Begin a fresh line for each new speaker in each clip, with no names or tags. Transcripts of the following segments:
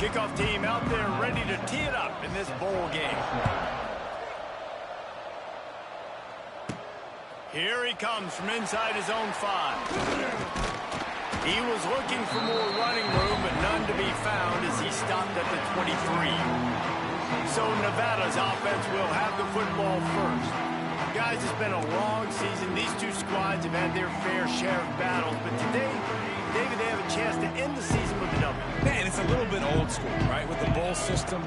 Kickoff team out there ready to tee it up in this bowl game. Here he comes from inside his own 5. He was looking for more running room, but none to be found as he stopped at the 23. So Nevada's offense will have the football first. Guys, it's been a long season. These two squads have had their fair share of battles, but today, David, they have a chance to end the season with a W.
Man, it's a little bit old school, right? With the bowl system,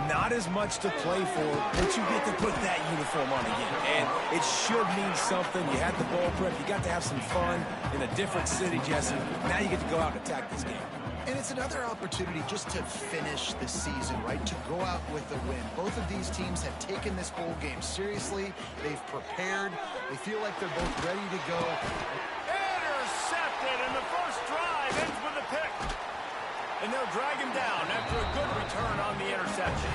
not as much to play for, but you get to put that uniform on again. And it should mean something. You had the bowl prep. You got to have some fun in a different city, Jesse. Now you get to go out and attack this game.
And it's another opportunity just to finish the season, right? To go out with a win. Both of these teams have taken this bowl game seriously. They've prepared. They feel like they're both ready to go.
Intercepted, and the first drive ends with a pick. And they'll drag him down after a good return on the interception.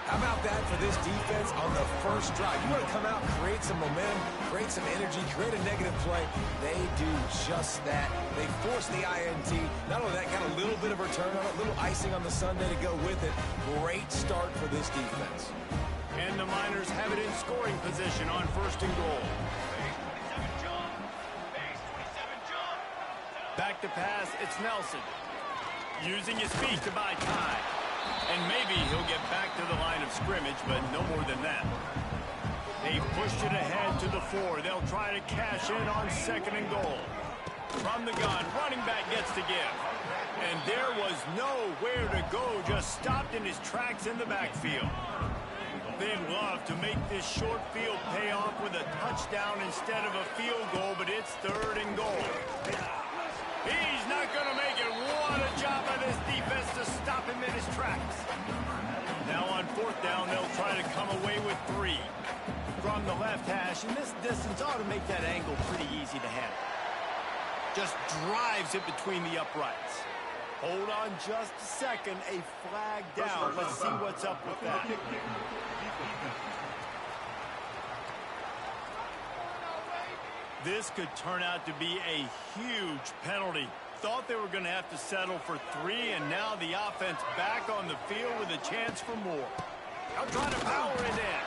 How about that for this defense on the first drive? You want to come out, create some momentum, create some energy, create a negative play. They do just that. They force the INT. Not only that, got a little bit of return on it, a little icing on the sundae to go with it. Great start for this defense.
And the Miners have it in scoring position on 1st and goal. Back to pass, it's Nelson. Using his feet to buy time. And maybe he'll get back to the line of scrimmage, but no more than that. They pushed it ahead to the 4. They'll try to cash in on 2nd and goal. From the gun, running back gets to give. And there was nowhere to go, just stopped in his tracks in the backfield. They'd love to make this short field pay off with a touchdown instead of a field goal, but it's 3rd and goal. He's not going to make it. What a job by this defense to stop him in his tracks. Now on 4th down, they'll try to come away with 3. From the left hash, and this distance ought to make that angle pretty easy to handle. Just drives it between the uprights. Hold on just a second. A flag down. Let's see what's up with that. This could turn out to be a huge penalty. Thought they were going to have to settle for 3, and now the offense back on the field with a chance for more. They'll try to power it in.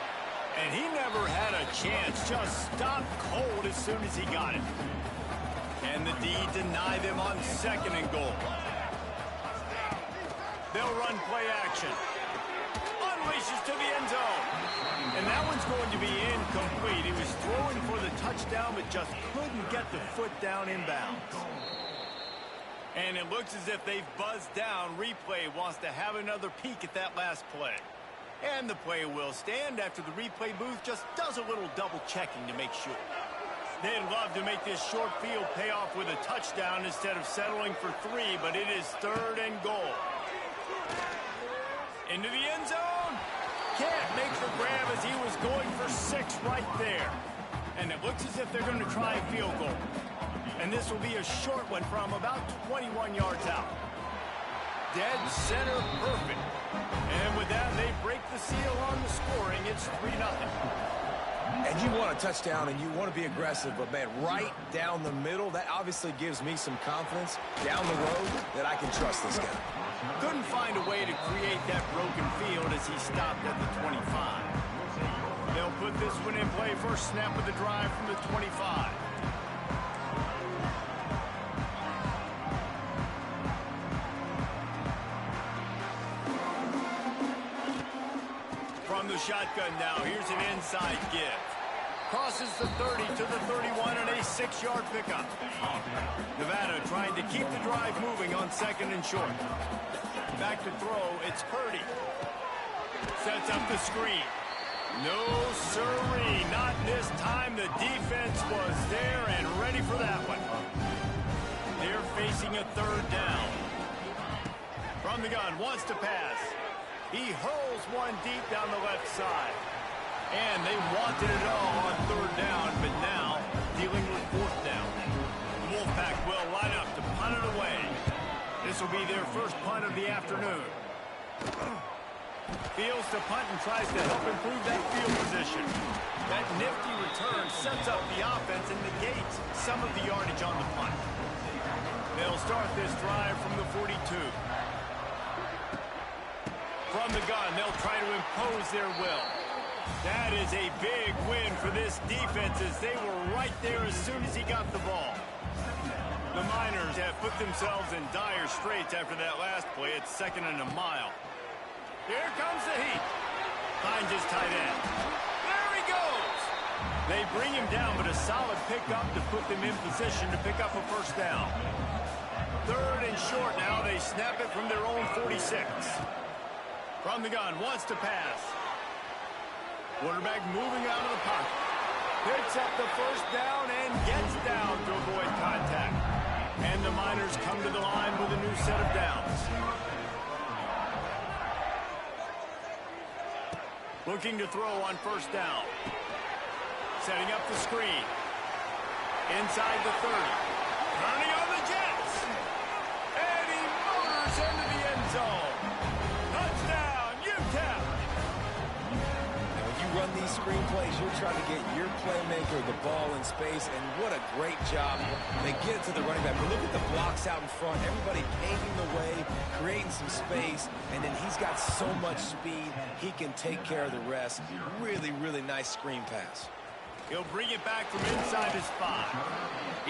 And he never had a chance. Just stopped cold as soon as he got it. And the D deny them on 2nd and goal. They'll run play action. Unleashes to the end zone. And that one's going to be incomplete. He was throwing for the touchdown, but just couldn't get the foot down inbounds. And it looks as if they've buzzed down. Replay wants to have another peek at that last play. And the play will stand after the replay booth just does a little double checking to make sure. They'd love to make this short field pay off with a touchdown instead of settling for 3, but it is 3rd and goal. Into the end zone. Can't make the grab as he was going for 6 right there. And it looks as if they're going to try a field goal. And this will be a short one from about 21 yards out. Dead center perfect. And with that, they break the seal on the scoring. It's 3-0.
And you want a touchdown and you want to be aggressive, but man, right down the middle, that obviously gives me some confidence down the road that I can trust this guy.
Couldn't find a way to create that broken field as he stopped at the 25. They'll put this one in play. First snap of the drive from the 25. From the shotgun now, here's an inside give. Crosses the 30 to the 31 and a 6-yard pickup. Nevada trying to keep the drive moving on 2nd and short. Back to throw, it's Purdy. Sets up the screen. No sirree, not this time. The defense was there and ready for that one. They're facing a 3rd down. From the gun, wants to pass. He hurls one deep down the left side. And they wanted it all on 3rd down, but now dealing with 4th down. The Wolfpack will line up to punt it away. This will be their first punt of the afternoon. Fields to punt and tries to help improve that field position. That nifty return sets up the offense and negates some of the yardage on the punt. They'll start this drive from the 42. From the gun, they'll try to impose their will. That is a big win for this defense as they were right there as soon as he got the ball. The Miners have put themselves in dire straits after that last play. It's 2nd and a mile. Here comes the heat. Finds his tight end. There he goes. They bring him down, but a solid pickup to put them in position to pick up a first down. 3rd and short now. They snap it from their own 46. From the gun, wants to pass. Quarterback moving out of the pocket. Picks up the first down and gets down to avoid contact. And the Miners come to the line with a new set of downs. Looking to throw on first down. Setting up the screen. Inside the 30. Turning on the Jets. And he motors into the end zone. Touchdown, UTEP.
Run these screen plays, you're trying to get your playmaker the ball in space, and what a great job. They get it to the running back. But look at the blocks out in front. Everybody paving the way, creating some space, and then he's got so much speed, he can take care of the rest. Really, really nice screen pass.
He'll bring it back from inside his 5.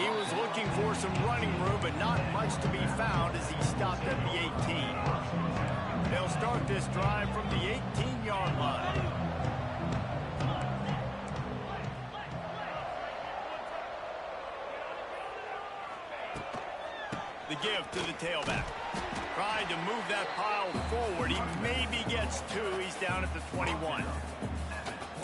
He was looking for some running room, but not much to be found as he stopped at the 18. They'll start this drive from the 18-yard line. The give to the tailback. Tried to move that pile forward. He maybe gets 2. He's down at the 21.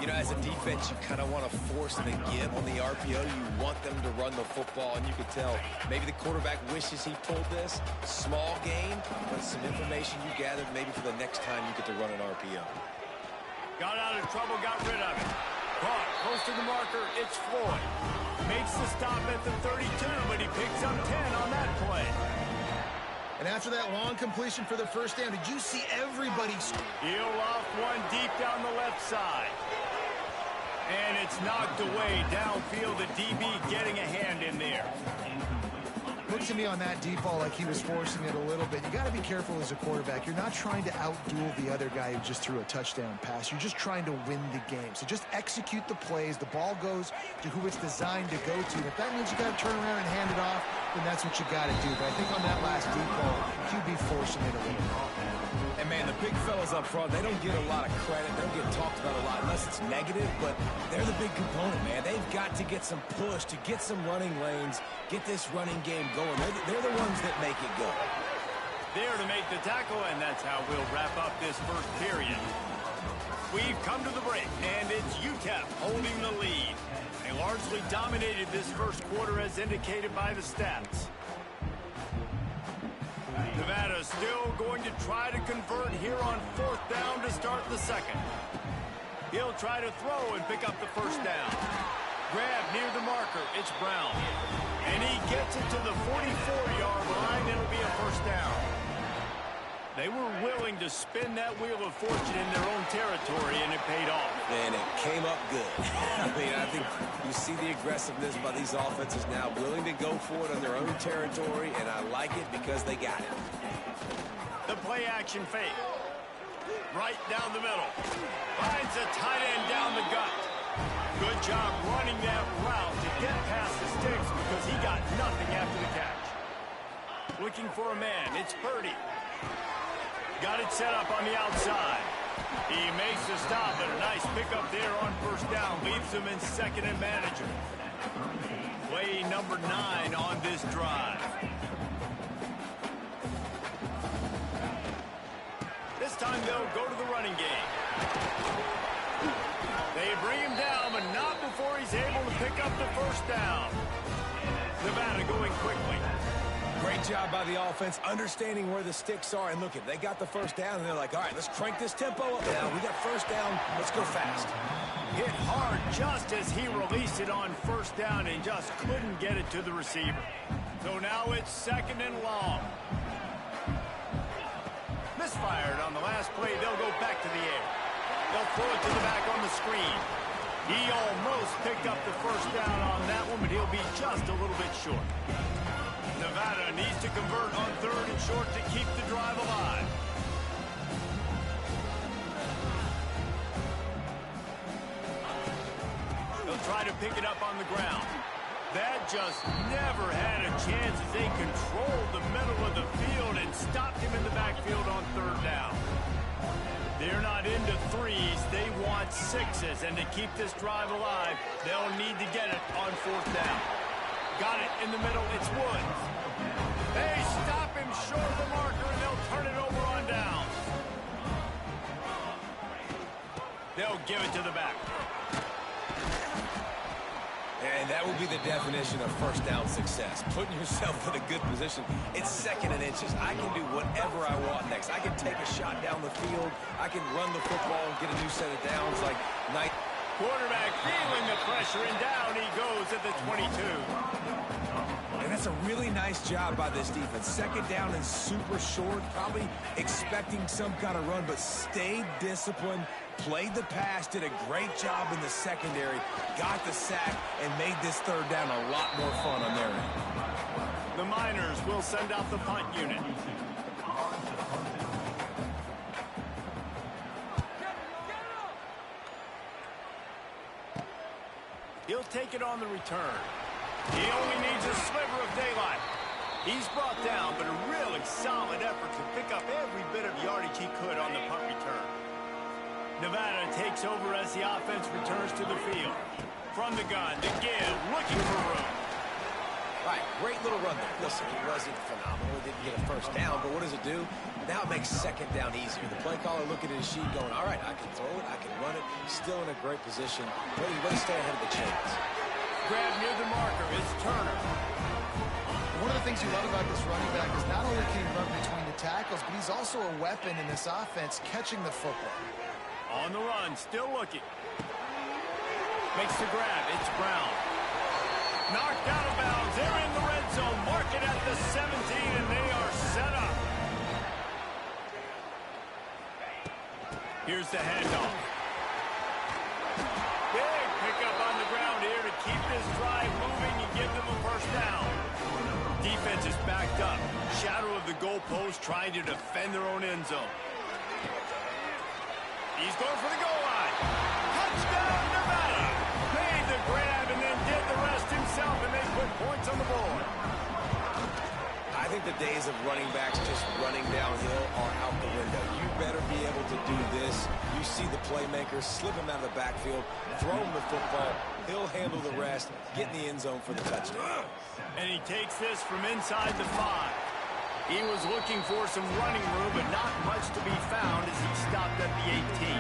You know, as a defense, you kind of want to force the give on the RPO. You want them to run the football, and you could tell maybe the quarterback wishes he pulled this. Small game, but some information you gathered maybe for the next time you get to run an RPO.
Got out of trouble, got rid of it. Caught, close to the marker, it's Floyd. Makes the stop at the 32, but he picks up 10 on that play.
And after that long completion for the first down, did you see everybody?
He'll off one deep down the left side. And it's knocked away downfield. The DB getting a hand in there.
Looked to me on that deep ball like he was forcing it a little bit. You got to be careful as a quarterback. You're not trying to outduel the other guy who just threw a touchdown pass. You're just trying to win the game. So just execute the plays. The ball goes to who it's designed to go to. And if that means you got to turn around and hand it off, then that's what you got to do. But I think on that last deep ball, QB forcing it a little bit.
And, man, the big fellas up front, they don't get a lot of credit. They don't get talked about a lot unless it's negative, but they're the big component, man. They've got to get some push, to get some running lanes, get this running game going. They're the ones that make it go.
There to make the tackle, and that's how we'll wrap up this first period. We've come to the break, and it's UTEP holding the lead. They largely dominated this first quarter as indicated by the stats. Nevada still going to try to convert here on 4th down to start the second. He'll try to throw and pick up the first down. Grab near the marker. It's Brown. And he gets it to the 44-yard line. It'll be a first down. They were willing to spin that wheel of fortune in their own territory, and it paid off.
And it came up good. I mean, I think you see the aggressiveness by these offenses now, willing to go for it on their own territory, and I like it because they got it.
The play-action fake. Right down the middle. Finds a tight end down the gut. Good job running that route to get past the sticks because he got nothing after the catch. Looking for a man. It's Purdy. Got it set up on the outside. He makes the stop, but a nice pickup there on first down. Leaves him in second and manageable. Play number 9 on this drive. This time they'll go to the running game. They bring him down, but not before he's able to pick up the first down. Nevada going quickly.
Great job by the offense, understanding where the sticks are. And look, they got the first down, and they're like, all right, let's crank this tempo up now. We got first down. Let's go fast.
Hit hard just as he released it on first down and just couldn't get it to the receiver. So now it's second and long. Misfired on the last play. They'll go back to the air. They'll throw it to the back on the screen. He almost picked up the first down on that one, but he'll be just a little bit short. Nevada needs to convert on 3rd and short to keep the drive alive. try to pick it up on the ground. That just never had a chance as they controlled the middle of the field and stopped him in the backfield on third down. They're not into threes. They want sixes. And to keep this drive alive, they'll need to get it on fourth down. Got it in the middle. It's Woods. They stop him short of the marker, and they'll turn it over on downs. They'll give it to the back.
And that would be the definition of first down success. Putting yourself in a good position. It's second and inches. I can do whatever I want next. I can take a shot down the field. I can run the football and get a new set of downs like night.
Quarterback feeling the pressure, and down he goes at the 22.
And that's a really nice job by this defense. Second down and super short, probably expecting some kind of run, but stayed disciplined, played the pass, did a great job in the secondary, got the sack, and made this third down a lot more fun on their end.
The Miners will send out the punt unit. He'll take it on the return. He only needs a sliver of daylight. He's brought down, but a really solid effort to pick up every bit of yardage he could on the punt return. Nevada takes over as the offense returns to the field. From the gun, to give, looking for room.
All right, great little run there. Listen, it wasn't phenomenal. It didn't get a first down, but what does it do? Now it makes second down easier. The play caller looking at his sheet going, all right, I can throw it, I can run it. Still in a great position. Ready to stay ahead of the chains.
Grab near the marker is Turner.
One of the things you love about this running back is not only can he run between the tackles, but he's also a weapon in this offense catching the football.
On the run, still looking. Makes the grab. It's Brown. Knocked out of bounds. They're in the red zone. Mark it at the 17, and they are set up. Here's the handoff. Big pickup on the ground here to keep this drive moving and give them a first down. Defense is backed up. Shadow of the goalpost trying to defend their own end zone. He's going for the goal line. Touchdown, Nevada. Made the grab and then did the rest himself, and they put points on the board.
I think the days of running backs just running downhill are out the window. You better be able to do this. You see the playmaker, slip him out of the backfield, throw him the football. He'll handle the rest, get in the end zone for the touchdown.
And he takes this from inside the 5. He was looking for some running room, but not much to be found as he stopped at the 18.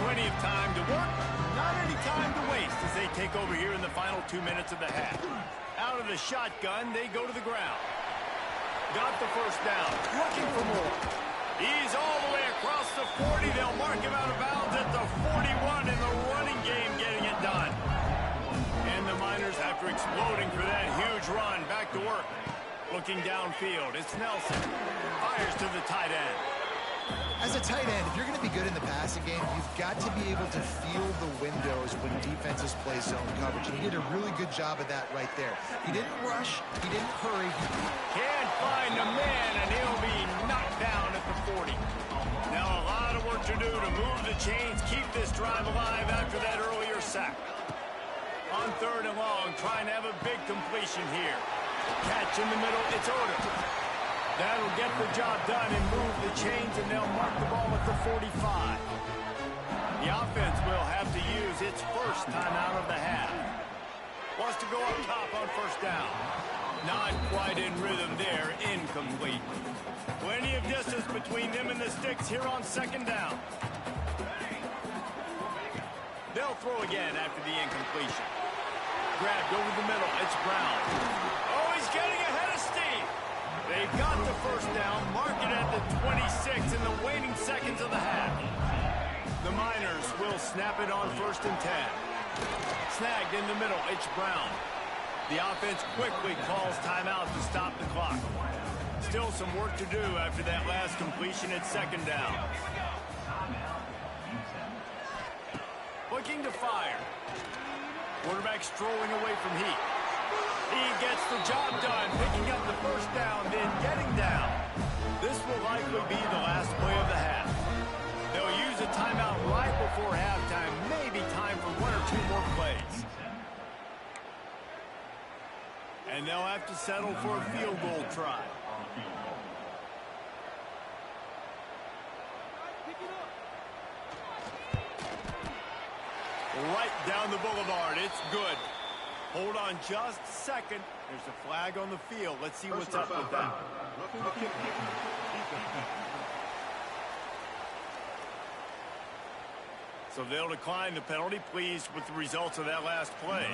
Plenty of time to work, not any time to waste as they take over here in the final 2 minutes of the half. Out of the shotgun, they go to the ground. Got the first down, looking for more. He's all the way across the 40. They'll mark him out of bounds at the 41 in the running game, getting it done. And the Miners, after exploding for that huge run, back to work. Looking downfield, it's Nelson. Fires to the tight end.
As a tight end, if you're going to be good in the passing game, you've got to be able to feel the windows when defenses play zone coverage. And he did a really good job of that right there. He didn't rush. He didn't hurry.
Can't find a man, and he'll be knocked down at the 40. Now a lot of work to do to move the chains, keep this drive alive after that earlier sack. On third and long, trying to have a big completion here. Catch in the middle, it's Odom. That'll get the job done and move the chains, and they'll mark the ball at the 45. The offense will have to use its first timeout of the half. Wants to go up top on first down. Not quite in rhythm there, incomplete. Plenty of distance between them and the sticks here on second down. They'll throw again after the incompletion. Grabbed over the middle, it's Brown. Oh, he's getting ahead of steam. They've got the first down, mark it at the 26 in the waning seconds of the half. The Miners will snap it on first and 10. Snagged in the middle, it's Brown. The offense quickly calls timeout to stop the clock. Still some work to do after that last completion at second down. Looking to fire. Quarterback strolling away from heat. He gets the job done, picking up the first down, then getting down. This will likely be the last play of the half. They'll use it timeout right before halftime. Maybe time for one or two more plays. And they'll have to settle for a field goal try. Right down the boulevard. It's good. Hold on just a second. There's a flag on the field. Let's see what's up with that. So they'll decline the penalty. Pleased with the results of that last play.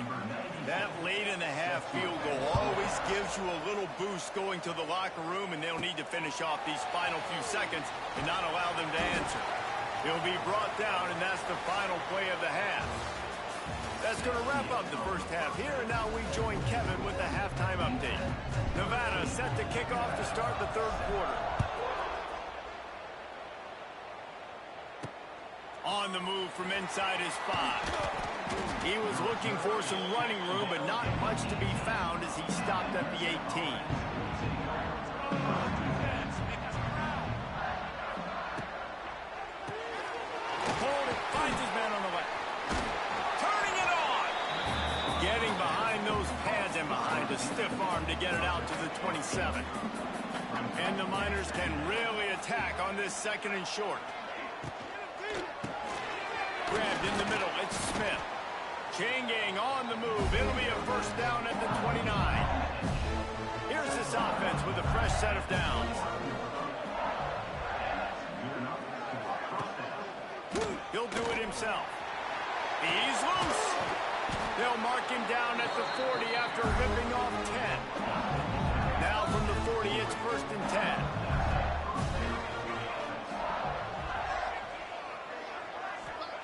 That late in the half field goal always gives you a little boost going to the locker room, and they'll need to finish off these final few seconds and not allow them to answer. He'll be brought down, and that's the final play of the half. That's going to wrap up the first half here, and now we join Kevin with the halftime update. Nevada set to kick off to start the third quarter. On the move from inside his 5. He was looking for some running room, but not much to be found as he stopped at the 18. Hold it, finds his man on the left. Turning it on! Getting behind those pads and behind a stiff arm to get it out to the 27. And the Miners can really attack on this second and short. Grabbed in the middle, it's Smith. Chain gang on the move. It'll be a first down at the 29. Here's this offense with a fresh set of downs. He'll do it himself. He's loose. They'll mark him down at the 40 after ripping off 10. Now from the 40, it's first and 10.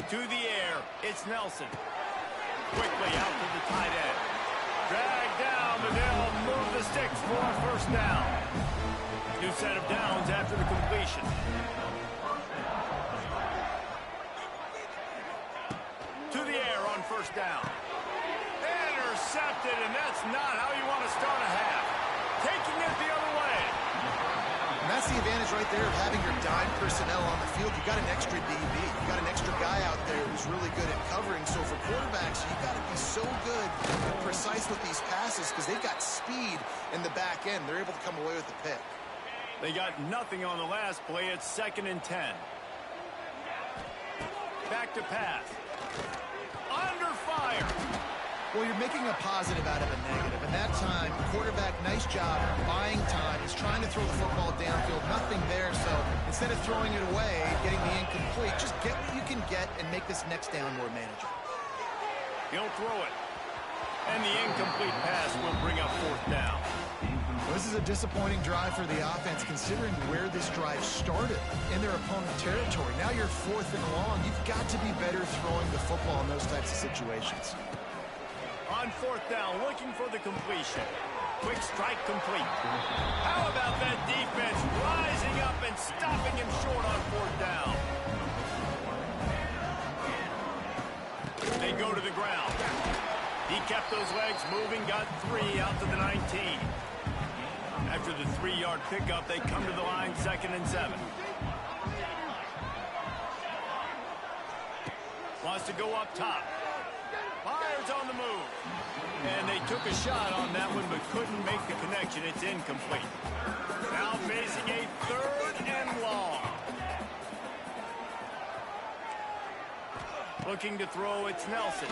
To the air, it's Nelson. Quickly out to the tight end. Dragged down, but they'll move the sticks for a first down. New set of downs after the completion. To the air on first down. Intercepted, and that's not how you want to start a half. Taking it the other way.
And that's the advantage right there of having your dime personnel on the field. You got an extra DB. You got an extra guy out there who's really good at covering. So for quarterbacks, you got to be so good and precise with these passes because they've got speed in the back end. They're able to come away with the pick.
They got nothing on the last play. It's second and 10. Back to pass. Under fire.
Well, you're making a positive out of a negative. And that time, quarterback, nice job buying time. He's trying to throw the football downfield. Nothing there. So instead of throwing it away, getting the incomplete, just get what you can get and make this next down more manageable.
He'll throw it. And the incomplete pass will bring up fourth down.
Well, this is a disappointing drive for the offense considering where this drive started in their opponent territory. Now you're fourth and long. You've got to be better throwing the football in those types of situations.
On fourth down, looking for the completion. Quick strike complete. How about that defense rising up and stopping him short on fourth down? They go to the ground. He kept those legs moving, got 3 out to the 19. After the 3-yard pickup, they come to the line, second and 7. Wants to go up top. Fires on the move. And they took a shot on that one, but couldn't make the connection. It's incomplete. Now facing a third and long. Looking to throw, it's Nelson.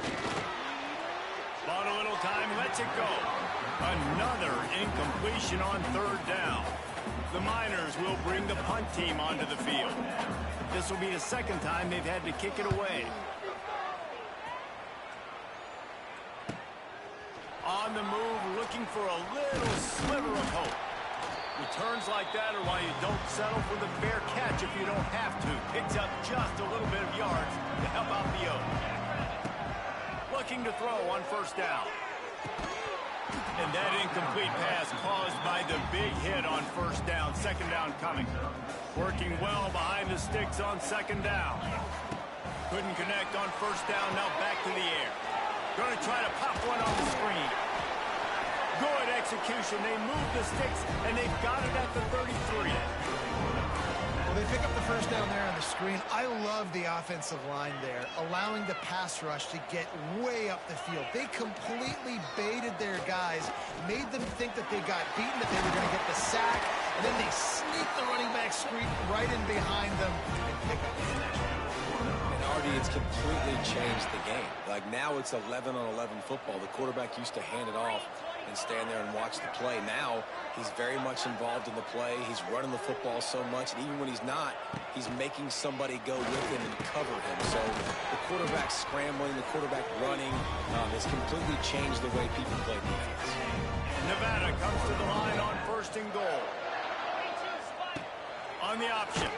Bought a little time, lets it go. Another incompletion on third down. The Miners will bring the punt team onto the field. This will be the second time they've had to kick it away. On the move, looking for a little sliver of hope. Returns like that are why you don't settle for the fair catch if you don't have to. Picks up just a little bit of yards to help out the O. Looking to throw on first down. And that incomplete pass caused by the big hit on first down. Second down coming. Working well behind the sticks on second down. Couldn't connect on first down, now back to the air. Going to try to pop one on the screen. Good execution. They move the sticks, and they've got it at the 33.
Well, they pick up the first down there on the screen. I love the offensive line there, allowing the pass rush to get way up the field. They completely baited their guys, made them think that they got beaten, that they were going to get the sack, and then they sneak the running back screen right in behind them and pick up the snatch.
And Artie, it's completely changed the game. Like now it's 11-on-11 football. The quarterback used to hand it off and stand there and watch the play. Now he's very much involved in the play. He's running the football so much, and even when he's not, he's making somebody go with him and cover him. So the quarterback scrambling, the quarterback running has completely changed the way people play defense.
Nevada comes to the line on 1st and goal. On the option.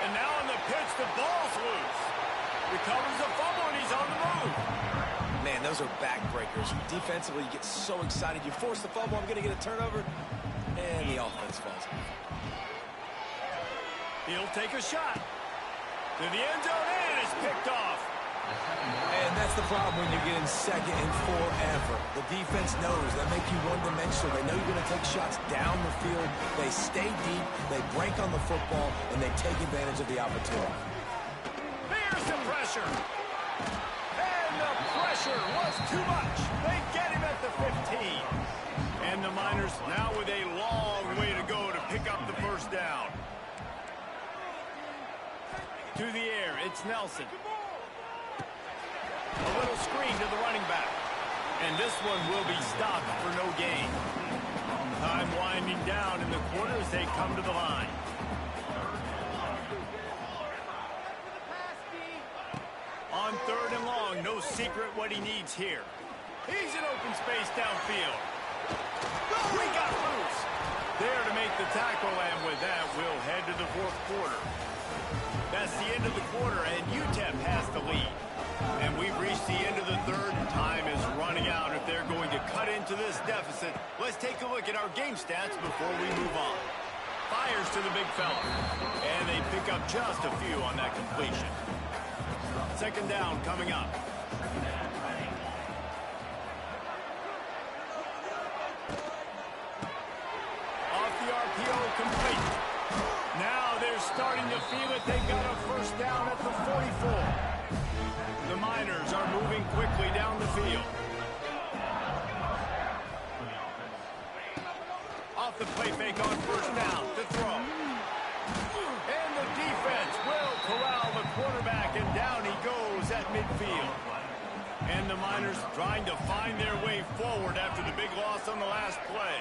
And now on the pitch, the ball's loose. Recovers the fumble, and he's on the move.
Man, those are backbreakers. Defensively, you get so excited. You force the fumble, I'm going to get a turnover, and the offense falls out.
He'll take a shot. To the end zone, and it's picked off.
And that's the problem when you get in second and forever. The defense knows they make you one-dimensional. They know you're going to take shots down the field. They stay deep, they break on the football, and they take advantage of the opportunity.
Here's the pressure. And the pressure was too much. They get him at the 15. And the Miners now with a long way to go to pick up the first down. To the air, it's Nelson. A little screen to the running back. And this one will be stopped for no gain. Time winding down in the quarter as they come to the line. On 3rd and long, no secret what he needs here. He's in open space downfield. We got loose. There to make the tackle, and with that, we'll head to the 4th quarter. That's the end of the quarter, and UTEP has the lead. And we've reached the end of the 3rd, and time is running out if they're going to cut into this deficit. Let's take a look at our game stats before we move on. Fires to the big fella, and they pick up just a few on that completion. 2nd down coming up. Off the RPO, complete. Now they're starting to feel it. They've got a first down at the 44. The Miners are moving quickly down the field. Off the play fake on 1st down to throw. And the defense will corral the quarterback, and down he goes at midfield. And the Miners trying to find their way forward after the big loss on the last play.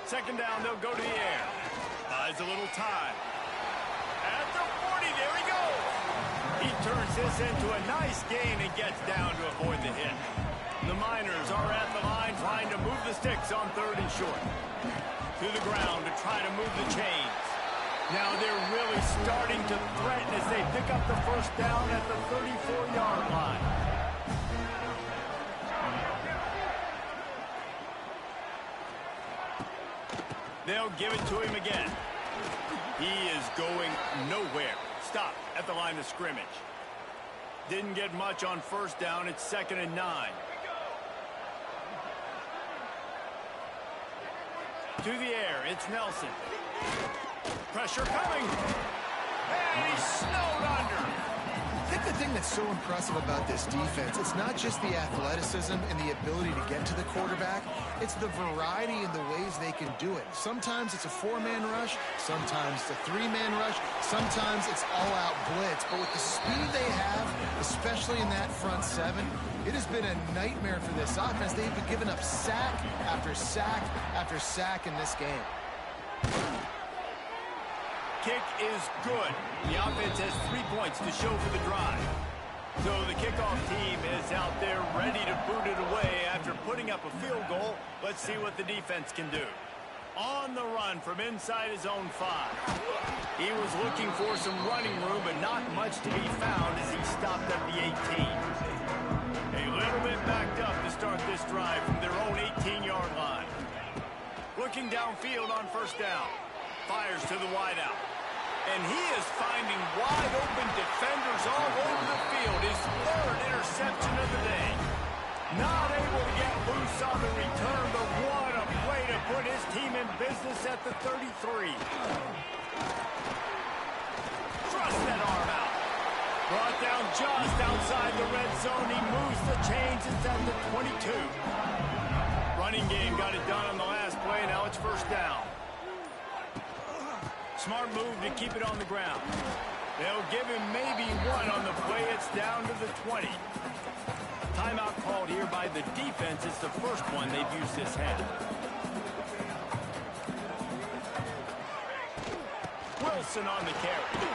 2nd down, they'll go to the air. Buys a little time. At the 40, there he goes. He turns this into a nice gain and gets down to avoid the hit. The Miners are at the line trying to move the sticks on 3rd and short. To the ground to try to move the chains. Now they're really starting to threaten as they pick up the first down at the 34-yard line. They'll give it to him again. He is going nowhere. Stop at the line of scrimmage. Didn't get much on 1st down. It's 2nd and 9. To the air, it's Nelson. Pressure coming. And he's snowed under.
I think the thing that's so impressive about this defense, it's not just the athleticism and the ability to get to the quarterback, it's the variety in the ways they can do it. Sometimes it's a 4-man rush, sometimes it's a 3-man rush, sometimes it's all-out blitz. But with the speed they have, especially in that front 7, it has been a nightmare for this offense. They've been giving up sack after sack after sack in this game.
Kick is good. The offense has 3 points to show for the drive. So the kickoff team is out there ready to boot it away after putting up a field goal. Let's see what the defense can do. On the run from inside his own 5. He was looking for some running room, but not much to be found as he stopped at the 18. A little bit backed up to start this drive from their own 18-yard line. Looking downfield on 1st down. Fires to the wideout. And he is finding wide-open defenders all over the field. His 3rd interception of the day. Not able to get loose on the return, but what a play to put his team in business at the 33. Thrust that arm out. Brought down just outside the red zone. He moves the chains. It's at the 22. Running game got it done on the last play. Now it's first down. Smart move to keep it on the ground. They'll give him maybe one on the play. It's down to the 20. Timeout called here by the defense. It's the first one they've used this half. Wilson on the carry.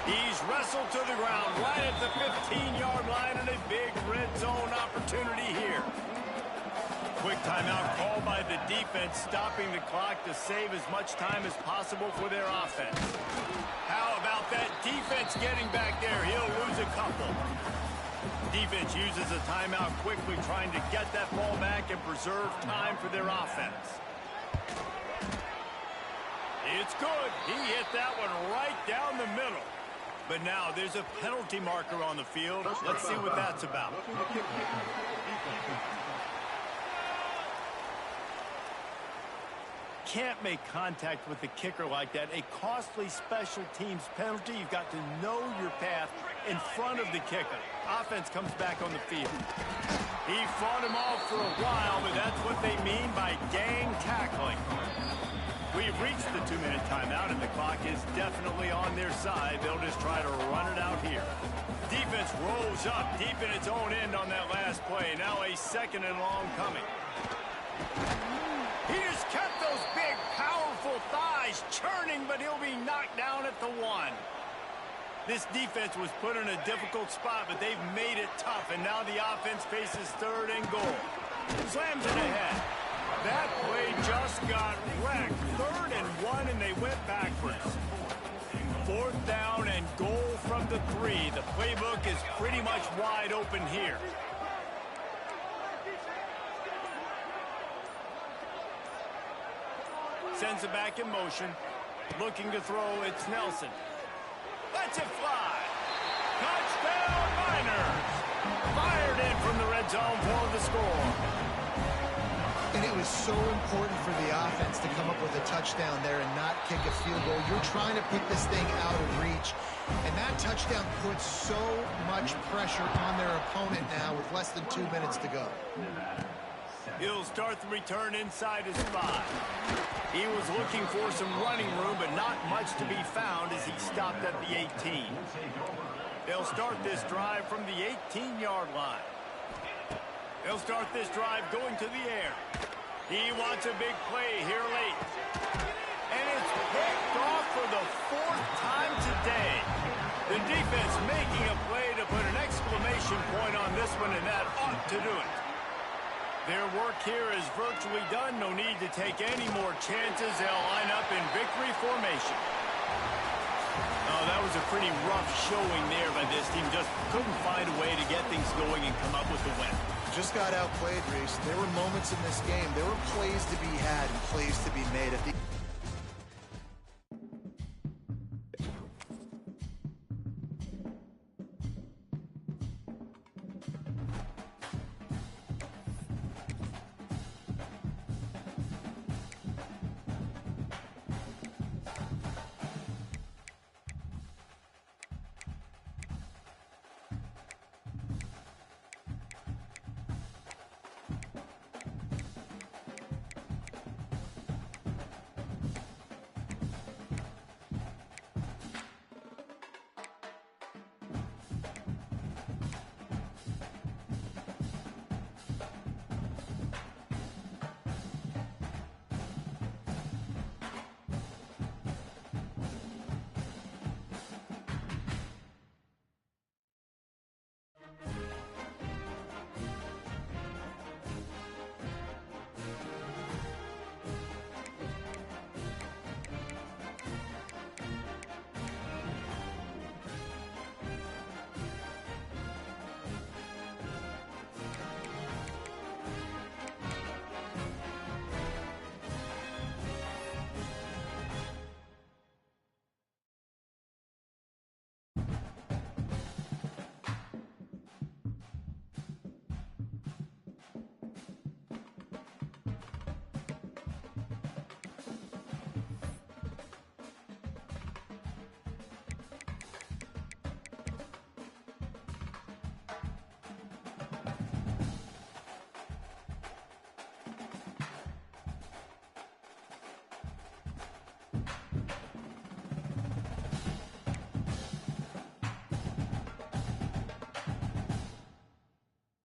He's wrestled to the ground right at the 15-yard line, and a big red zone opportunity here. Quick timeout called by the defense, stopping the clock to save as much time as possible for their offense. How about that defense getting back there? He'll lose a couple. Defense uses a timeout quickly, trying to get that ball back and preserve time for their offense. It's good. He hit that one right down the middle. But now there's a penalty marker on the field. Let's see what that's about. Can't make contact with the kicker like that. A costly special teams penalty. You've got to know your path in front of the kicker. Offense comes back on the field. He fought him off for a while, but that's what they mean by gang tackling. We've reached the 2-minute timeout, and the clock is definitely on their side. They'll just try to run it out here. Defense rolls up deep in its own end on that last play. Now a second and long coming. He just kept those big, powerful thighs churning, but he'll be knocked down at the 1. This defense was put in a difficult spot, but they've made it tough, and now the offense faces third and goal. Slams it ahead. That play just got wrecked. 3rd and 1, and they went backwards. 4th down and goal from the 3. The playbook is pretty much wide open here. Sends it back in motion. Looking to throw, it's Nelson. Lets it fly. Touchdown, Miners. Fired in from the red zone for the score.
And it was so important for the offense to come up with a touchdown there and not kick a field goal. You're trying to put this thing out of reach. And that touchdown puts so much pressure on their opponent now with less than 2 minutes to go.
He'll start the return inside his 5. He was looking for some running room, but not much to be found as he stopped at the 18. They'll start this drive from the 18-yard line. They'll start this drive going to the air. He wants a big play here late. And it's picked off for the 4th time today. The defense making a play to put an exclamation point on this one, and that ought to do it. Their work here is virtually done. No need to take any more chances. They'll line up in victory formation. Oh, that was a pretty rough showing there by this team. Just couldn't find a way to get things going and come up with the win.
Just got outplayed, Reese. There were moments in this game. There were plays to be had and plays to be made at the